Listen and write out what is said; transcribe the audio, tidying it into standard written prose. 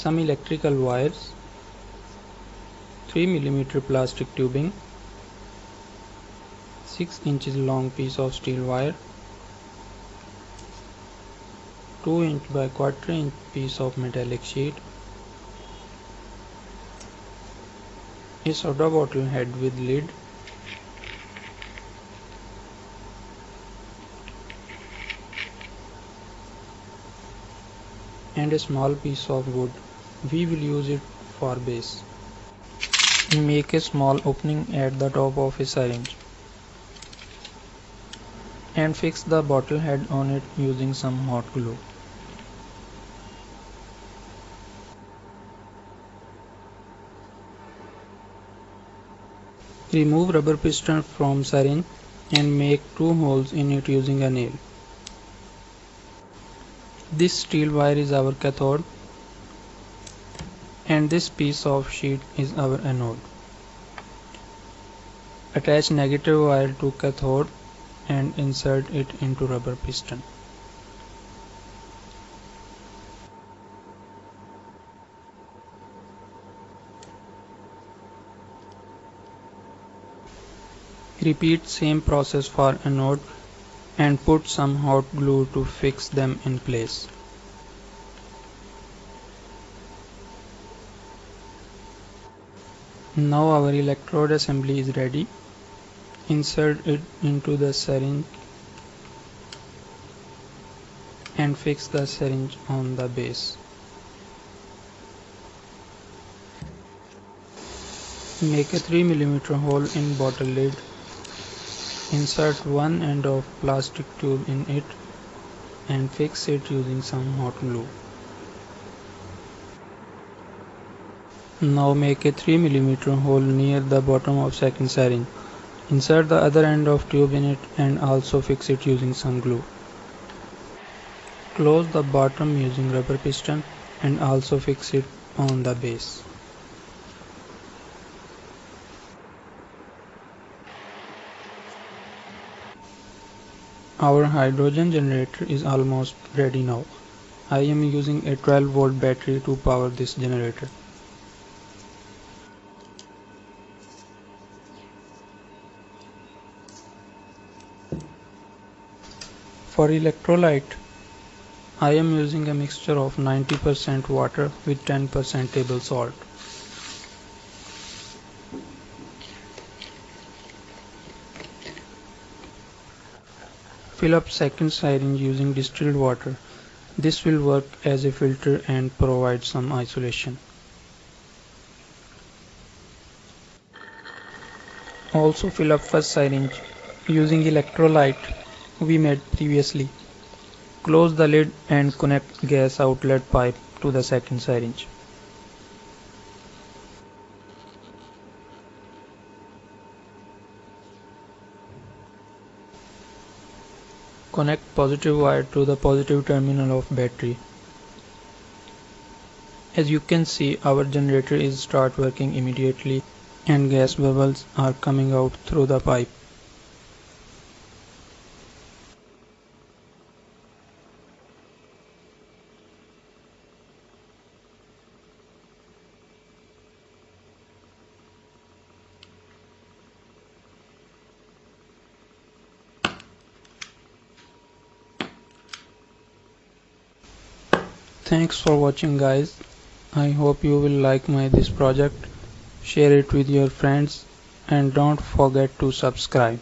some electrical wires, 3 mm plastic tubing, 6 inches long piece of steel wire, 2 inch by 1/4 inch piece of metallic sheet, a soda bottle head with lid, and a small piece of wood. We will use it for base. Make a small opening at the top of a syringe and fix the bottle head on it using some hot glue. Remove rubber piston from syringe and make 2 holes in it using a nail. This steel wire is our cathode and this piece of sheet is our anode. Attach negative wire to cathode and insert it into rubber piston. Repeat same process for anode and put some hot glue to fix them in place. Now our electrode assembly is ready. Insert it into the syringe and fix the syringe on the base. Make a 3 mm hole in bottle lid. Insert one end of plastic tube in it and fix it using some hot glue. Now make a 3 mm hole near the bottom of second syringe. Insert the other end of tube in it and also fix it using some glue. Close the bottom using rubber piston and also fix it on the base. Our hydrogen generator is almost ready now. I am using a 12-volt battery to power this generator. For electrolyte, I am using a mixture of 90% water with 10% table salt. Fill up second syringe using distilled water. This will work as a filter and provide some isolation. Also fill up first syringe using electrolyte we made previously. Close the lid and connect gas outlet pipe to the second syringe. Connect positive wire to the positive terminal of battery. As you can see, our generator is start working immediately and gas bubbles are coming out through the pipe. Thanks for watching, guys. I hope you will like this project. Share it with your friends and don't forget to subscribe.